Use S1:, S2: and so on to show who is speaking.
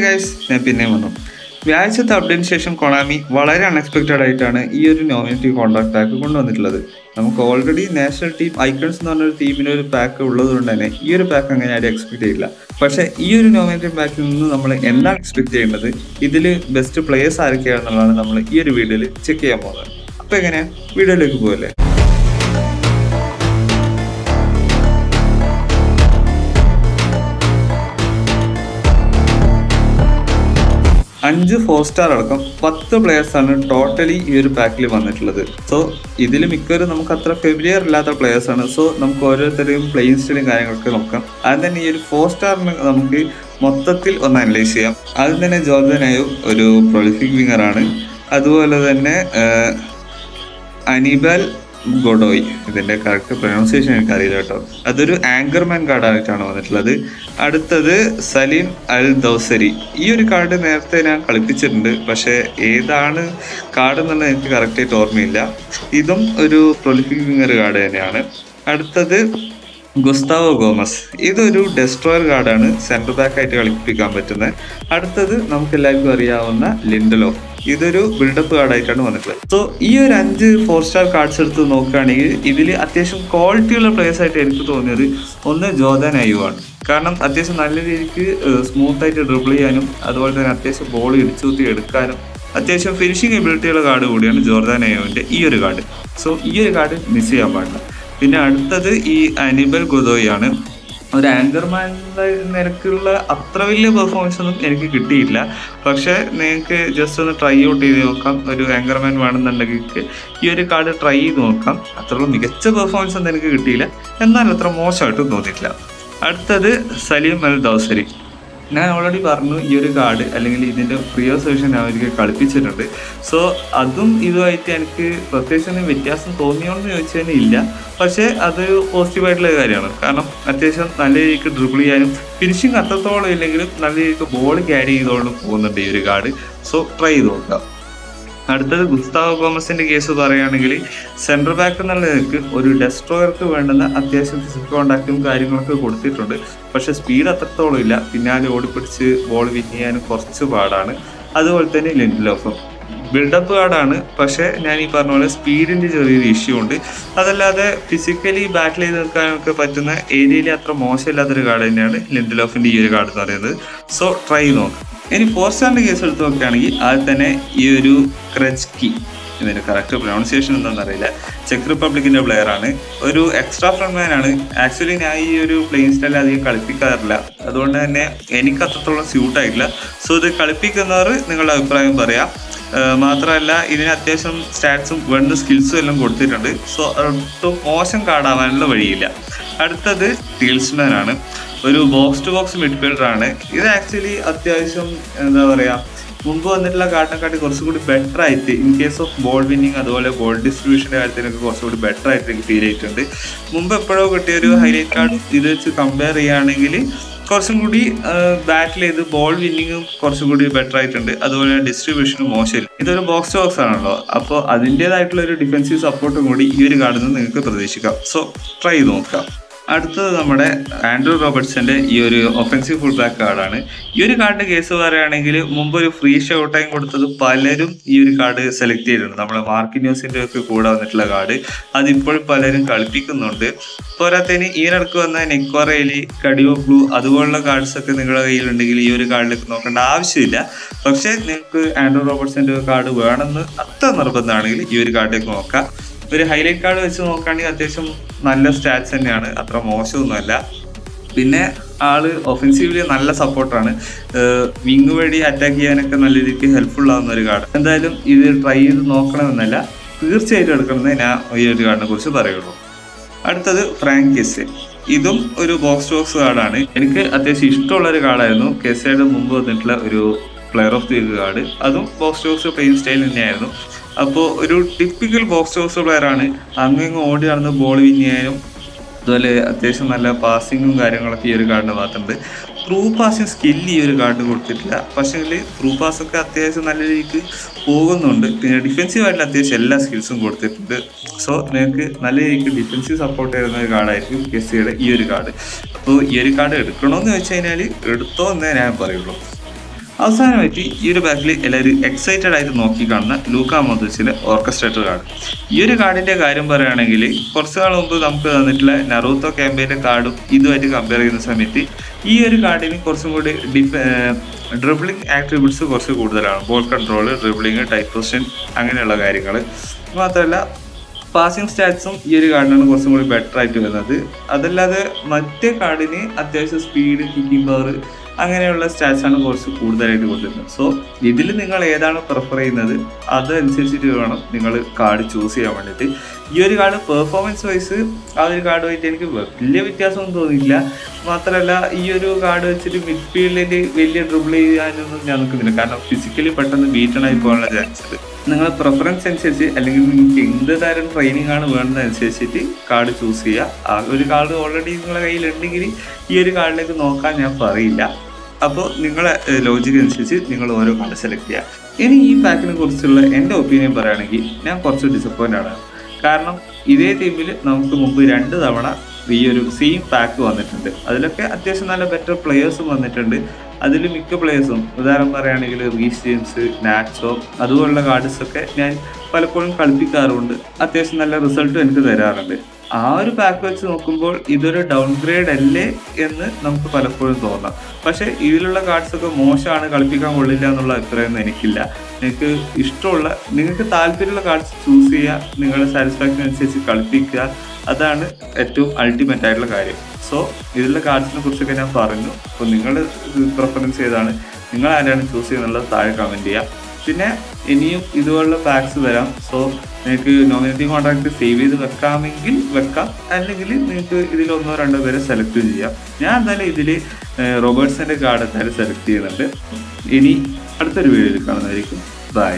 S1: Guys, ഞാൻ പിന്നെയും വന്നു. വ്യാഴ്ചത്തെ അപ്ഡേറ്റിന് ശേഷം കൊണാമി വളരെ അൺഎക്സ്പെക്റ്റഡ് ആയിട്ടാണ് ഈ ഒരു നോമിനേറ്റീവ് കോൺട്രാക്ട് പാക്ക് കൊണ്ടുവന്നിട്ടുള്ളത്. നമുക്ക് ഓൾറെഡി നാഷണൽ ടീം ഐക്കൺസ് എന്ന് പറഞ്ഞൊരു ടീമിന് ഒരു പാക്ക് ഉള്ളത് കൊണ്ട് തന്നെ ഈ ഒരു പാക്ക് അങ്ങനെ ആരും എക്സ്പെക്ട് ചെയ്യില്ല. പക്ഷേ ഈ ഒരു നോമിനേറ്റീവ് പാക്കിൽ നിന്ന് നമ്മൾ എന്താണ് എക്സ്പെക്ട് ചെയ്യേണ്ടത്, ഇതിൽ ബെസ്റ്റ് പ്ലേയേഴ്സ് ആരൊക്കെയാണെന്നുള്ളതാണ് നമ്മൾ ഈ ഒരു വീഡിയോയിൽ ചെക്ക് ചെയ്യാൻ പോകുന്നത്. അപ്പോൾ എങ്ങനെയാണ് വീഡിയോയിലേക്ക് പോകല്ലേ? 5 4 സ്റ്റാർ അടക്കം 10 പ്ലെയേഴ്സാണ് ടോട്ടലി ഈ ഒരു പാക്കിൽ വന്നിട്ടുള്ളത്. സോ ഇതിൽ മിക്കവരും നമുക്ക് അത്ര ഫെമിലിയർ ഇല്ലാത്ത പ്ലെയേഴ്സാണ്. സോ നമുക്ക് ഓരോരുത്തരെയും പ്ലേയിങ് സ്റ്റൈലും കാര്യങ്ങളൊക്കെ നോക്കാം. ആദ്യം തന്നെ ഈ ഒരു 4 സ്റ്റാറിന് നമുക്ക് മൊത്തത്തിൽ ഒന്ന് അനലൈസ് ചെയ്യാം. ആദ്യം തന്നെ ജോർദൻ അയൂ ഒരു പ്രൊളിഫിക് വിങ്ങറാണ്. അതുപോലെ തന്നെ അനിബൽ ഗൊഡോയ്, ഇതിൻ്റെ കറക്റ്റ് പ്രൊനൗൺസിയേഷൻ എനിക്കറിയില്ല കേട്ടോ. അതൊരു ആങ്കർമാൻ കാർഡായിട്ടാണ് വന്നിട്ടുള്ളത്. അടുത്തത് സലീം അൽ ദൗസരി. ഈ ഒരു കാർഡ് നേരത്തെ ഞാൻ കളിപ്പിച്ചിട്ടുണ്ട്, പക്ഷേ ഏതാണ് കാർഡ് എന്നുള്ളത് എനിക്ക് കറക്റ്റായിട്ട് ഓർമ്മയില്ല. ഇതും ഒരു പ്രൊലിഫിക് വിങ്ങർ കാർഡ് തന്നെയാണ്. അടുത്തത് ഗുസ്താവോ ഗോമസ്. ഇതൊരു ഡെസ്ട്രോയർ കാർഡാണ്, സെൻറ്റർ ബാക്ക് ആയിട്ട് കളിപ്പിക്കാൻ പറ്റുന്നത്. അടുത്തത് നമുക്ക് എല്ലാവർക്കും അറിയാവുന്ന ലിൻഡലോഫ്. ഇതൊരു ബിൽഡപ്പ് കാർഡായിട്ടാണ് വന്നിട്ടുള്ളത്. സോ ഈ ഒരു 5 4 സ്റ്റാർ കാർഡ്സ് എടുത്ത് നോക്കുകയാണെങ്കിൽ ഇതിൽ അത്യാവശ്യം ക്വാളിറ്റിയുള്ള പ്ലേയേഴ്സ് ആയിട്ട് എനിക്ക് തോന്നിയത് ഒന്ന് ജോർദൻ അയൂ ആണ്. കാരണം അത്യാവശ്യം നല്ല രീതിക്ക് സ്മൂത്തായിട്ട് ഡ്രിബിൾ ചെയ്യാനും അതുപോലെ തന്നെ അത്യാവശ്യം ബോൾ ഇടിച്ചുകൂത്തി എടുക്കാനും അത്യാവശ്യം ഫിനിഷിങ് എബിലിറ്റിയുള്ള കാർഡ് കൂടിയാണ് ജോർദൻ അയൂവിൻ്റെ ഈ ഒരു കാർഡ്. സോ ഈ ഒരു കാർഡ് മിസ് ചെയ്യാൻ പാടില്ല. പിന്നെ അടുത്തത് ഈ അനിബൽ ഗൊഡോയ് ആണ്. ഒരു ആങ്കർമാൻ്റെ നിരക്കുള്ള അത്ര വലിയ പെർഫോമൻസ് ഒന്നും എനിക്ക് കിട്ടിയില്ല. പക്ഷേ നിങ്ങൾക്ക് ജസ്റ്റ് ഒന്ന് ട്രൈ ഔട്ട് ചെയ്ത് നോക്കാം. ഒരു ആങ്കർമാൻ വേണമെന്നുണ്ടെങ്കിൽ ഈ ഒരു കാർഡ് ട്രൈ ചെയ്ത് നോക്കാം. അത്ര മികച്ച പെർഫോമൻസ് ഒന്നും എനിക്ക് കിട്ടിയില്ല, എന്നാൽ അത്ര മോശമായിട്ടും തോന്നിയിട്ടില്ല. അടുത്തത് സലീം അൽ ദൗസരി. ഞാൻ ഓൾറെഡി പറഞ്ഞു ഈ ഒരു കാർഡ് അല്ലെങ്കിൽ ഇതിൻ്റെ പ്രിയർ സെഷൻ ഞാൻ ഒരിക്കൽ കളിപ്പിച്ചിട്ടുണ്ട്. സോ അതും ഇതുമായിട്ട് എനിക്ക് പ്രത്യേകിച്ച് വ്യത്യാസം തോന്നിയോന്ന് ചോദിച്ചു കഴിഞ്ഞാൽ ഇല്ല. പക്ഷേ അതൊരു പോസിറ്റീവായിട്ടുള്ള കാര്യമാണ്. കാരണം അത്യാവശ്യം നല്ല രീതിക്ക് ഡ്രിബിൾ ചെയ്യാനും ഫിനിഷിങ് അത്രത്തോളം ഇല്ലെങ്കിലും നല്ല രീതിക്ക് ബോൾ ക്യാരി ചെയ്തുകൊണ്ട് പോകുന്നുണ്ട് ഈ ഒരു കാർഡ്. സോ ട്രൈ ചെയ്ത് നോക്കാം. അടുത്തത് ഗുസ്താവോ ഗോമസിൻ്റെ കേസ് പറയുകയാണെങ്കിൽ സെൻട്രൽ ബാക്ക് എന്നുള്ള നിലയ്ക്ക് ഒരു ഡെസ്ട്രോയർക്ക് വേണ്ടുന്ന അത്യാവശ്യം ഫിസിക്കൽ കോണ്ടാക്റ്റും കാര്യങ്ങളൊക്കെ കൊടുത്തിട്ടുണ്ട്. പക്ഷേ സ്പീഡ് അത്രത്തോളം ഇല്ല. പിന്നാലെ ഓടിപ്പിടിച്ച് ബോൾ വിൻ ചെയ്യാനും കുറച്ച് പാടാണ്. അതുപോലെ തന്നെ ലിൻഡലോഫും ബിൽഡപ്പ് കാർഡാണ്. പക്ഷേ ഞാൻ ഈ പറഞ്ഞ പോലെ സ്പീഡിൻ്റെ ചെറിയൊരു ഇഷ്യൂ ഉണ്ട്. അതല്ലാതെ ഫിസിക്കലി ബാറ്റിൽ ചെയ്ത് നിൽക്കാനൊക്കെ പറ്റുന്ന ഏരിയയിൽ അത്ര മോശമില്ലാത്തൊരു കാർഡ് തന്നെയാണ് ലിൻഡലോഫിൻ്റെ ഈ ഒരു കാർഡ് എന്ന് പറയുന്നത്. സോ ട്രൈ നോക്കാം. ഇനി 4 സ്റ്റാറിൻ്റെ കേസ് എടുത്ത് നോക്കുകയാണെങ്കിൽ ആദ്യം തന്നെ ഈ ഒരു ക്രെച്കി, ഇതിൻ്റെ കറക്റ്റ് പ്രൊനൗൺസിയേഷൻ എന്താണെന്ന് അറിയില്ല, ചെക്ക് റിപ്പബ്ലിക്കിൻ്റെ പ്ലെയറാണ്. ഒരു എക്സ്ട്രാ ഫ്രണ്ട്മാൻ ആണ്. ആക്ച്വലി ഞാൻ ഈ ഒരു പ്ലേയിങ് സ്റ്റൈൽ അധികം കളിപ്പിക്കാറില്ല, അതുകൊണ്ട് തന്നെ എനിക്ക് അത്രത്തോളം സ്യൂട്ടായിട്ടില്ല. സോ ഇത് കളിപ്പിക്കുന്നവർ നിങ്ങളുടെ അഭിപ്രായം പറയാം. മാത്രമല്ല ഇതിന് അത്യാവശ്യം സ്റ്റാറ്റ്സും വേണ്ട സ്കിൽസും എല്ലാം കൊടുത്തിട്ടുണ്ട്. സോ ഒട്ടും മോശം കാർഡാവാനുള്ള വഴിയില്ല. അടുത്തത് ടീൽസ്മാൻ ആണ്. ഒരു ബോക്സ് ടു ബോക്സ് മിഡ്ഫീൽഡറാണ്. ഇത് ആക്ച്വലി അത്യാവശ്യം എന്താ പറയുക, മുമ്പ് വന്നിട്ടുള്ള കാർഡിനെക്കാട്ടി കുറച്ചുകൂടി ബെറ്റർ ആയിട്ട് in case of ball winning അതുപോലെ ബോൾ ഡിസ്ട്രിബ്യൂഷൻ്റെ കാര്യത്തിനൊക്കെ കുറച്ചുകൂടി ബെറ്റർ ആയിട്ട് എനിക്ക് ഫീൽ ചെയ്തിട്ടുണ്ട്. മുമ്പ് എപ്പോഴോ കിട്ടിയൊരു ഹൈലൈറ്റ് കാർഡ് ഇത് വെച്ച് കമ്പയർ ചെയ്യുകയാണെങ്കിൽ കുറച്ചും കൂടി ബാറ്റിൽ ചെയ്ത് ബോൾ വിന്നിങ്ങും കുറച്ചും കൂടി ബെറ്റർ ആയിട്ടുണ്ട്. അതുപോലെ ഡിസ്ട്രിബ്യൂഷനും മോശമില്ല. ഇതൊരു ബോക്സ് ടു ബോക്സ് ആണല്ലോ, അപ്പോൾ അതിൻ്റേതായിട്ടുള്ള ഒരു ഡിഫെൻസീവ് സപ്പോർട്ടും കൂടി ഈ ഒരു കാർഡിൽ നിന്ന് നിങ്ങൾക്ക് പ്രതീക്ഷിക്കാം. സോ ട്രൈ ചെയ്ത് നോക്കാം. അടുത്തത് നമ്മുടെ ആൻഡ്രൂ റോബർട്ട്സന്റെ ഈ ഒരു ഒഫൻസീവ് ഫുൾ ബാക്ക് കാർഡാണ്. ഈ ഒരു കാർഡിന്റെ കേസ് പറയുകയാണെങ്കിൽ മുമ്പ് ഒരു ഫ്രീ ഷോ ടൈം കൊടുത്തത് പലരും ഈ ഒരു കാർഡ് സെലക്ട് ചെയ്തിട്ടുണ്ട്. നമ്മുടെ മാർക്കിന്യോസിന്റെ ഒക്കെ കൂടെ വന്നിട്ടുള്ള കാർഡ് അതിപ്പോഴും പലരും കളിപ്പിക്കുന്നുണ്ട്. പോരാത്തതിന് ഈ ഇടക്ക് വന്ന നെക്വറേലി, കഡിയോ ബ്ലൂ അതുപോലുള്ള കാർഡ്സ് ഒക്കെ നിങ്ങളുടെ കയ്യിലുണ്ടെങ്കിൽ ഈ ഒരു കാർഡിലേക്ക് നോക്കേണ്ട ആവശ്യമില്ല. പക്ഷേ നിങ്ങൾക്ക് ആൻഡ്രൂ റോബർട്ട്സന്റെ കാർഡ് വേണമെന്ന് അത്ര നിർബന്ധമാണെങ്കിൽ ഈ ഒരു കാർഡിലേക്ക് നോക്കാം. ഒരു ഹൈലൈറ്റ് കാർഡ് വെച്ച് നോക്കുകയാണെങ്കിൽ അത്യാവശ്യം നല്ല സ്റ്റാറ്റ്സ് തന്നെയാണ്, അത്ര മോശമൊന്നുമല്ല. പിന്നെ ആള് ഒഫൻസീവ്ലി നല്ല സപ്പോർട്ടാണ്. വിങ് വഴി അറ്റാക്ക് ചെയ്യാനൊക്കെ നല്ല രീതിക്ക് ഹെൽപ്ഫുൾ ആവുന്ന ഒരു കാർഡ്. എന്തായാലും ഇത് ട്രൈ ചെയ്ത് നോക്കണമെന്നല്ല, തീർച്ചയായിട്ടും എടുക്കണമെന്നേ ഞാൻ ഈ ഒരു കാർഡിനെ കുറിച്ച് പറയുള്ളൂ. അടുത്തത് ഫ്രാങ്ക് കെസെ. ഇതും ഒരു ബോക്സ് ടു ബോക്സ് കാർഡാണ്. എനിക്ക് അത്യാവശ്യം ഇഷ്ടമുള്ളൊരു കാർഡായിരുന്നു. കെസയുടെ മുമ്പ് വന്നിട്ടുള്ള ഒരു പ്ലെയർ ഓഫ് ദി കാർഡ്, അതും box to box playing style തന്നെയായിരുന്നു. അപ്പോൾ ഒരു ടിപ്പിക്കൽ ബോക്സ് ടു ബോക്സ് പ്ലെയറാണ്. അങ്ങ് ഓടി നടന്ന് ബോൾ വിൻ ചെയ്യാനും അതുപോലെ അത്യാവശ്യം നല്ല പാസിങ്ങും കാര്യങ്ങളൊക്കെ ഈ ഒരു കാർഡിന് ഭാഗത്തുണ്ട്. ത്രൂ പാസിങ് സ്കില്ല് ഈ ഒരു കാർഡ് കൊടുത്തിട്ടില്ല. പക്ഷേ ത്രൂ പാസ്സൊക്കെ അത്യാവശ്യം നല്ല രീതിക്ക് പോകുന്നുണ്ട്. പിന്നെ ഡിഫെൻസീവായിട്ടുള്ള അത്യാവശ്യം എല്ലാ സ്കിൽസും കൊടുത്തിട്ടുണ്ട്. സോ നിങ്ങൾക്ക് നല്ല രീതിക്ക് ഡിഫെൻസീവ് സപ്പോർട്ട് ചെയ്യുന്ന ഒരു കാർഡായിരിക്കും കെസിയുടെ ഈ ഒരു കാർഡ്. അപ്പോൾ ഈ ഒരു കാർഡ് എടുക്കണമെന്ന് വെച്ച് കഴിഞ്ഞാൽ എടുത്തോ എന്നേ ഞാൻ പറയുള്ളൂ. അവസാനമായിട്ട് ഈ ഒരു പാക്കിൽ എല്ലാവരും എക്സൈറ്റഡ് ആയിട്ട് നോക്കി കാണുന്ന ലൂക്ക മോദ്രിച്ചിന്റെ ഓർക്കസ്ട്രേറ്റർ കാർഡ്. ഈ ഒരു കാർഡിന്റെ കാര്യം പറയുകയാണെങ്കിൽ കുറച്ചു നാൾ മുമ്പ് നമുക്ക് തന്നിട്ടുള്ള നറൂത്തോ ക്യാമ്പയിന്റെ കാർഡും ഇതുമായിട്ട് കമ്പയർ ചെയ്യുന്ന സമയത്ത് ഈ ഒരു കാർഡിന് കുറച്ചും കൂടി ഡ്രിബ്ലിംഗ് ആട്രിബ്യൂട്ട്സ് കുറച്ച് കൂടുതലാണ്. Ball control, dribbling, tight position, അങ്ങനെയുള്ള കാര്യങ്ങൾ. മാത്രമല്ല പാസിംഗ് സ്റ്റാറ്റ്സും ഈ ഒരു കാർഡിനാണ് കുറച്ചും കൂടി ബെറ്റർ ആയിട്ട് വരുന്നത്. അതല്ലാതെ മറ്റേ കാർഡിന് അത്യാവശ്യം സ്പീഡ്, കിക്കിംഗ് പവർ, അങ്ങനെയുള്ള സ്റ്റാറ്റ്സ് ആണ് കുറച്ച് കൂടുതലായിട്ട് കൊടുക്കുന്നത്. സോ ഇതിൽ നിങ്ങൾ ഏതാണ് പ്രിഫർ ചെയ്യുന്നത് അതനുസരിച്ചിട്ട് വേണം നിങ്ങൾ കാർഡ് ചൂസ് ചെയ്യാൻ വേണ്ടിയിട്ട്. ഈ ഒരു കാർഡ് പെർഫോമൻസ് വൈസ് ആ ഒരു കാർഡുമായിട്ട് എനിക്ക് വലിയ വ്യത്യാസമൊന്നും തോന്നിയില്ല. മാത്രമല്ല ഈ ഒരു കാർഡ് വെച്ചിട്ട് മിഡ്ഫീൽഡിൽ വലിയ ഡ്രിബിൾ ചെയ്യാനൊന്നും ഞാൻ നിൽക്കുന്നില്ല. കാരണം ഫിസിക്കലി പെട്ടെന്ന് ബീറ്റണായി പോകാനുള്ള ചാൻസ്. നിങ്ങളുടെ പ്രിഫറൻസ് അനുസരിച്ച് അല്ലെങ്കിൽ നിങ്ങൾക്ക് എന്ത് തരം ട്രെയിനിങ് ആണ് വേണ്ടതനുസരിച്ചിട്ട് കാർഡ് ചൂസ് ചെയ്യുക. ആ ഒരു കാർഡ് ഓൾറെഡി നിങ്ങളുടെ കയ്യിലുണ്ടെങ്കിൽ ഈ ഒരു കാർഡിലേക്ക് നോക്കാൻ ഞാൻ പറയില്ല. അപ്പോൾ നിങ്ങളെ ലോജിക്ക് അനുസരിച്ച് നിങ്ങൾ ഓരോ കാർഡ് സെലക്ട് ചെയ്യുക. ഇനി ഈ പാക്കിനെ കുറിച്ചുള്ള എൻ്റെ ഒപ്പീനിയൻ പറയുകയാണെങ്കിൽ ഞാൻ കുറച്ച് ഡിസപ്പോയിൻ്റ് ആണ്. കാരണം ഇതേ ടീമിൽ നമുക്ക് മുമ്പ് 2 തവണ ഈ ഒരു സെയിം പാക്ക് വന്നിട്ടുണ്ട്. അതിലൊക്കെ അത്യാവശ്യം നല്ല ബെറ്റർ പ്ലെയേഴ്സും വന്നിട്ടുണ്ട്. അതിൽ മിക്ക പ്ലെയേഴ്സും ഉദാഹരണം പറയുകയാണെങ്കിൽ റീസ് ജെയിംസ്, നാച്ചോ അതുപോലുള്ള കാർഡ്സൊക്കെ ഞാൻ പലപ്പോഴും കളിപ്പിക്കാറുണ്ട്. അത്യാവശ്യം നല്ല റിസൾട്ടും എനിക്ക് തരാറുണ്ട്. ആ ഒരു പാക്ക് വെച്ച് നോക്കുമ്പോൾ ഇതൊരു ഡൗൺഗ്രേഡ് അല്ലേ എന്ന് നമുക്ക് പലപ്പോഴും തോന്നാം. പക്ഷേ ഇതിലുള്ള കാർഡ്സൊക്കെ മോശമാണ്, കളിപ്പിക്കാൻ കൊള്ളില്ല എന്നുള്ള അഭിപ്രായമൊന്നും എനിക്കില്ല. നിങ്ങൾക്ക് ഇഷ്ടമുള്ള, നിങ്ങൾക്ക് താല്പര്യമുള്ള കാർഡ്സ് ചൂസ് ചെയ്യുക, നിങ്ങളുടെ സാറ്റിസ്ഫാക്ഷൻ അനുസരിച്ച് കളിപ്പിക്കുക. അതാണ് ഏറ്റവും അൾട്ടിമേറ്റ് ആയിട്ടുള്ള കാര്യം. സോ ഇതിലുള്ള കാർഡ്സിനെ കുറിച്ചൊക്കെ ഞാൻ പറഞ്ഞു. അപ്പോൾ നിങ്ങൾ പ്രിഫറൻസ് ഏതാണ്, നിങ്ങൾ ആരാണ് ചൂസ് ചെയ്യുന്നുള്ളത് താഴെ കമൻറ്റ് ചെയ്യാം. പിന്നെ ഇനിയും ഇതുപോലുള്ള പാക്സ് വരാം. സോ നിങ്ങൾക്ക് നോമിനേറ്റി കോൺട്രാക്ട് സേവ് ചെയ്ത് വെക്കാമെങ്കിൽ വെക്കാം, അല്ലെങ്കിൽ നിങ്ങൾക്ക് ഇതിൽ 1-2 പേരെ സെലക്ട് ചെയ്യാം. ഞാൻ എന്തായാലും ഇതിൽ റോബർട്ട്സന്റെ കാർഡ് എന്തായാലും സെലക്ട് ചെയ്യുന്നുണ്ട്. ഇനി അടുത്തൊരു വീഡിയോയിൽ കാണുന്നതായിരിക്കും. ബൈ.